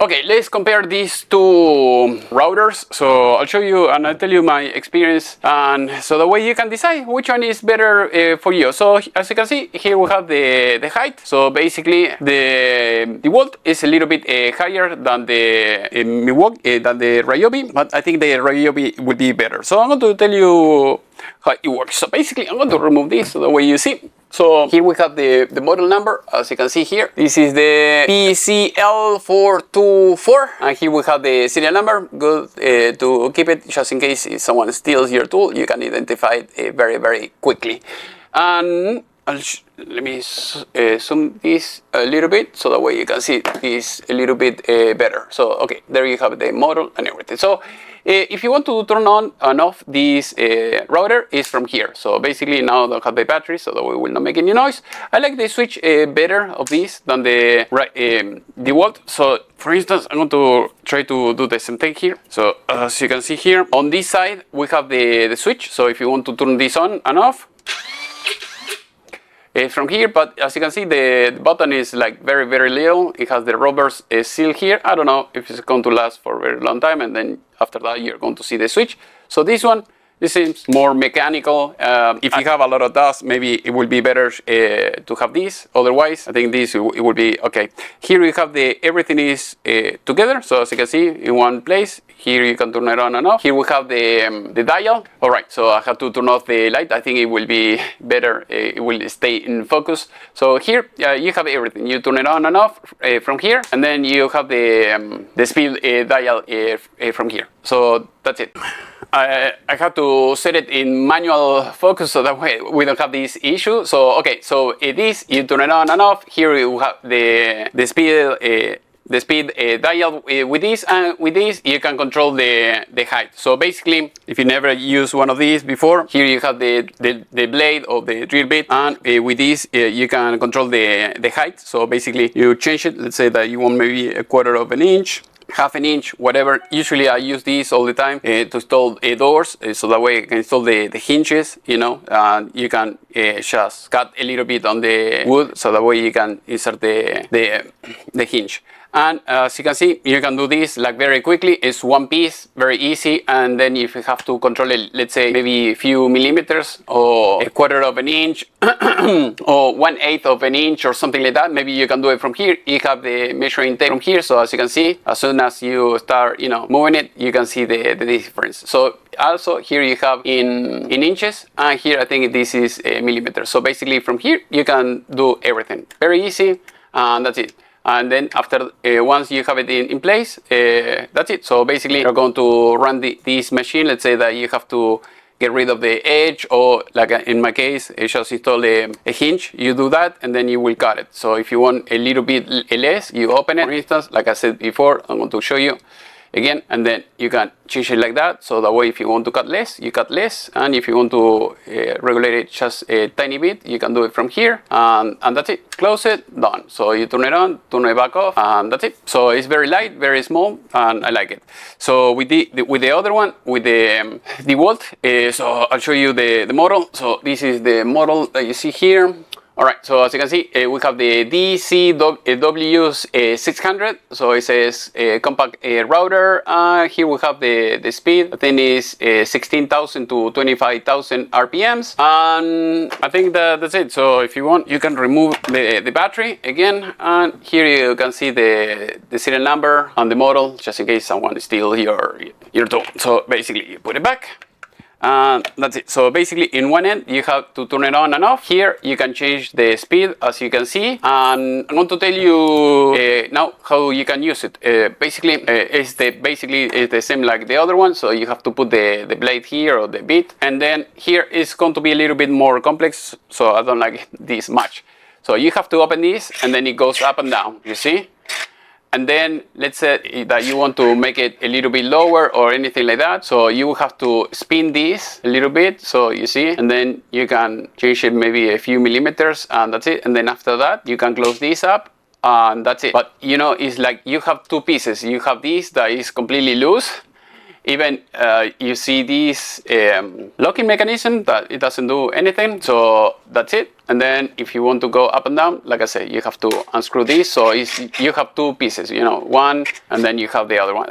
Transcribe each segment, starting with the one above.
Okay, let's compare these two routers. So I'll show you and I'll tell you my experience, and so the way you can decide which one is better for you. So as you can see here, we have the height. So basically the Dewalt is a little bit higher than the RYOBI, but I think the RYOBI will be better. So I'm going to tell you how it works. So basically I'm going to remove this so the way you see. So here we have the model number, as you can see here. This is the PCL424, and here we have the serial number. Good to keep it, just in case if someone steals your tool, you can identify it very, very quickly. And let me zoom this a little bit so that way you can see this a little bit better. So okay, there you have the model and everything. So if you want to turn on and off this router, is from here. So basically now I don't have the battery, so that we will not make any noise. I like the switch better of this than the Dewalt. So for instance, I'm going to try to do the same thing here. So as you can see here, on this side we have the switch. So if you want to turn this on and off, from here, but as you can see, the button is like very, very little. It has the rubber seal here. I don't know if it's going to last for a very long time, and then after that you're going to see the switch. So this one, this seems more mechanical. If you have a lot of dust, maybe it will be better to have this. Otherwise, I think this it will be okay. Here we have everything is together. So as you can see, in one place. Here you can turn it on and off. Here we have the dial. All right, so I have to turn off the light. I think it will be better. It will stay in focus. So here you have everything. You turn it on and off from here, and then you have the speed dial from here. So that's it. I have to set it in manual focus so that way we don't have this issue. So okay, so this you turn it on and off. Here you have the speed dial with this, and with this you can control the height. So basically, if you never used one of these before, here you have the blade of the drill bit, and with this you can control the height. So basically you change it. Let's say that you want maybe 1/4 of an inch, half an inch, whatever. Usually I use this all the time to install doors, so that way I can install the hinges, you know, and you can just cut a little bit on the wood, so that way you can insert the hinge. And as you can see, you can do this like very quickly. It's one piece, very easy. And then if you have to control it, let's say maybe a few millimeters or 1/4 of an inch or 1/8 of an inch or something like that, maybe you can do it from here. You have the measuring tape from here. So as you can see, as soon as you start, moving it, you can see the difference. So also here you have in inches, and here I think this is millimeters. So basically from here, you can do everything. Very easy, and that's it. And then after, once you have it in place, that's it. So basically you're going to run this machine. Let's say that you have to get rid of the edge, or like in my case, just install a hinge. You do that and then you will cut it. So if you want a little bit less, you open it. For instance, like I said before, I'm going to show you again, and then you can change it like that. So that way, if you want to cut less, you cut less, and if you want to regulate it just a tiny bit, you can do it from here, and that's it. Close it, done. So you turn it on, turn it back off, and that's it. So it's very light, very small, and I like it. So with the other one, with the Dewalt, so I'll show you the model. So this is the model that you see here. All right, so as you can see, we have the DCW600. So it says compact router. Here we have the speed. I think is 16,000 to 25,000 RPMs. And I think that's it. So if you want, you can remove the battery again. And here you can see the serial number and the model, just in case someone steals your tool. So basically, you put it back. And that's it. So basically in one end you have to turn it on and off. Here you can change the speed, as you can see, and I'm going to tell you now how you can use it. Basically it's the same like the other one. So you have to put the blade here, or the bit, and then here it's going to be a little bit more complex, so I don't like this much. So you have to open this, and then it goes up and down, you see. And then let's say that you want to make it a little bit lower or anything like that. So you have to spin this a little bit, so you see, and then you can change it maybe a few millimeters, and that's it. And then after that, you can close this up, and that's it. But it's like you have two pieces. You have this that is completely loose, Even you see this locking mechanism that it doesn't do anything, so that's it. And then if you want to go up and down, like I said, you have to unscrew this, so you have two pieces, you know, one and then you have the other one.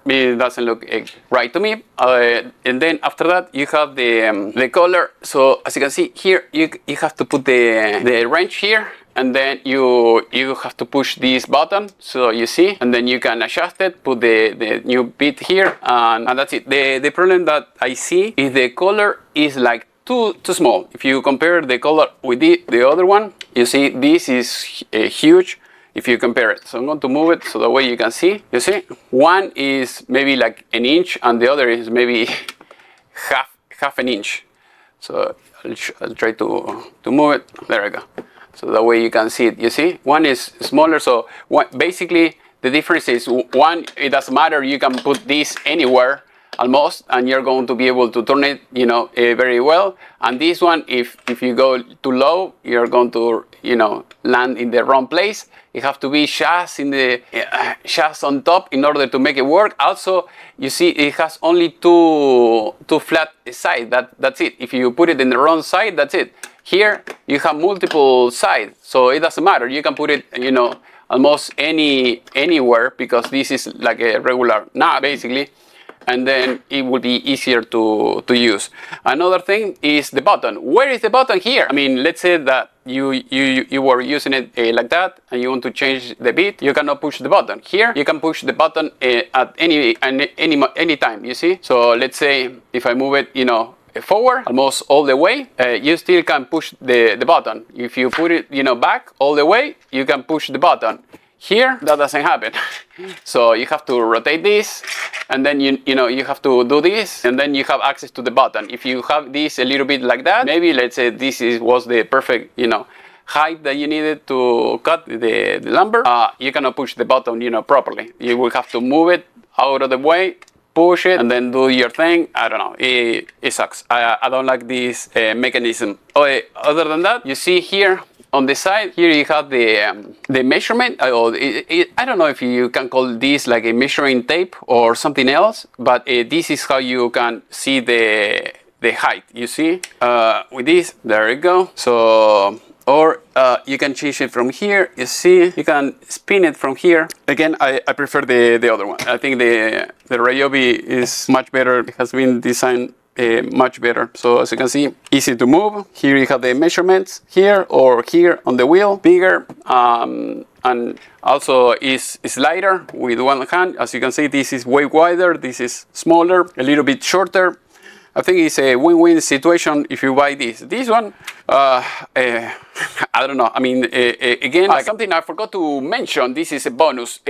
It doesn't look right to me. And then after that you have the collar. So as you can see here, you have to put the wrench here, and then you have to push this button, so you see, and then you can adjust it, put the new bit here, and that's it. The problem that I see is the collar is like too small. If you compare the collar with the other one, you see this is huge if you compare it. So I'm going to move it so that way you can see. You see, one is maybe like an inch and the other is maybe half an inch. So I'll try to move it. There I go. So that way you can see it. You see, one is smaller. So basically the difference is one, it doesn't matter. You can put this anywhere almost, and you're going to be able to turn it, you know, very well. And this one, if you go too low, you're going to, you know, land in the wrong place. You have to be just in the just on top in order to make it work. Also, you see, it has only two flat sides. That's it. If you put it in the wrong side, that's it. Here you have multiple sides, so it doesn't matter. You can put it, you know, almost anywhere, because this is like a regular nut basically, and then it will be easier to use. Another thing is the button. Where is the button here? I mean, let's say that you were using it like that, and you want to change the bit. You cannot push the button. Here you can push the button at any time. You see. So let's say if I move it, you know, forward almost all the way, you still can push the button. If you put it, you know, back all the way, you can push the button. Here that doesn't happen. So you have to rotate this, and then you know, you have to do this, and then you have access to the button. If you have this a little bit like that, maybe let's say this was the perfect, you know, height that you needed to cut the lumber, you cannot push the button, you know, properly. You will have to move it out of the way, push it, and then do your thing. I don't know, it sucks. I don't like this mechanism. Other than that, you see here on the side, here you have the measurement. I don't know if you can call this like a measuring tape or something else, but this is how you can see the height. You see, with this, there you go. So, or you can change it from here. You see, you can spin it from here. Again, I prefer the other one. I think the RYOBI is much better. It has been designed much better. So as you can see, easy to move. Here you have the measurements here or here on the wheel, bigger, and also is lighter with one hand. As you can see, this is way wider, this is smaller, a little bit shorter. I think it's a win-win situation if you buy this. This one, I don't know. I mean, again, something I forgot to mention. This is a bonus.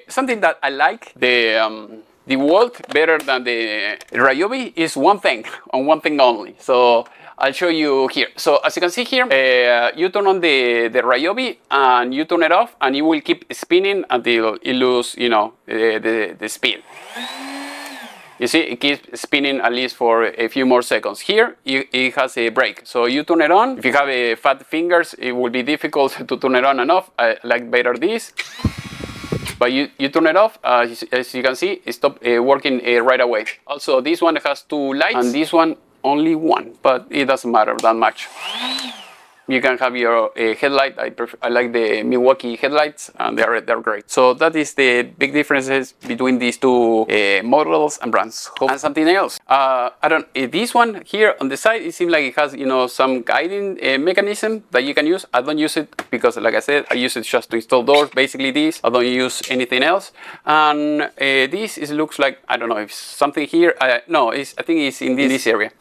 Something that I like, the Dewalt better than the RYOBI is one thing, and one thing only. So I'll show you here. So as you can see here, you turn on the RYOBI and you turn it off, and it will keep spinning until it loses, you know, the speed. You see, it keeps spinning at least for a few more seconds. Here, it has a brake, so you turn it on. If you have fat fingers, it will be difficult to turn it on and off. I like better this. But you turn it off, as you can see, it stopped working right away. Also, this one has two lights, and this one only one, but it doesn't matter that much. You can have your headlight. I like the Milwaukee headlights, and they're great. So that is the big differences between these two models and brands. And something else, this one here on the side, it seems like it has, you know, some guiding mechanism that you can use. I don't use it because, like I said, I use it just to install doors. Basically, this I don't use anything else. And this looks like, I don't know if something here. No, I think it's in this area.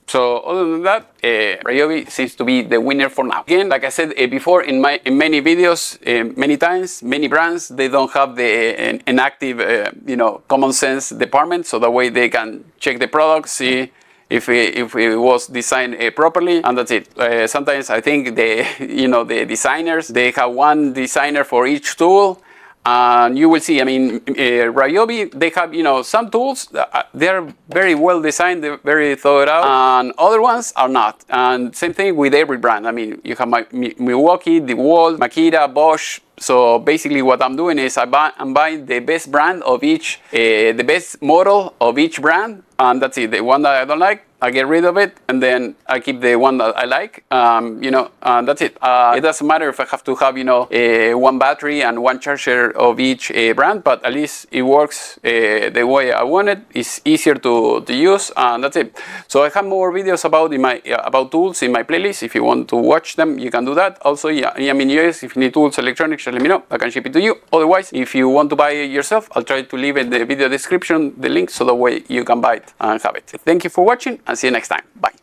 So other than that, RYOBI seems to be the winner for now. Again, like I said before in many videos, many times, many brands, they don't have an active, you know, common sense department, so that way they can check the product, see if it was designed properly, and that's it. Sometimes I think the designers, they have one designer for each tool. And you will see, I mean, RYOBI, they have, you know, some tools, they're very well designed, they're very thought out, and other ones are not. And same thing with every brand. I mean, you have Milwaukee, Dewalt, Makita, Bosch, So basically what I'm doing is I'm buying the best brand of each, the best model of each brand, and that's it. The one that I don't like, I get rid of it, and then I keep the one that I like, and that's it. It doesn't matter if I have to have, one battery and one charger of each brand, but at least it works the way I want it. It's easier to use, and that's it. So I have more videos about tools in my playlist. If you want to watch them, you can do that. Also, I'm in US. If you need tools, electronics, just let me know. I can ship it to you. Otherwise, if you want to buy it yourself, I'll try to leave in the video description the link so that way you can buy it and have it. Thank you for watching, and see you next time. Bye.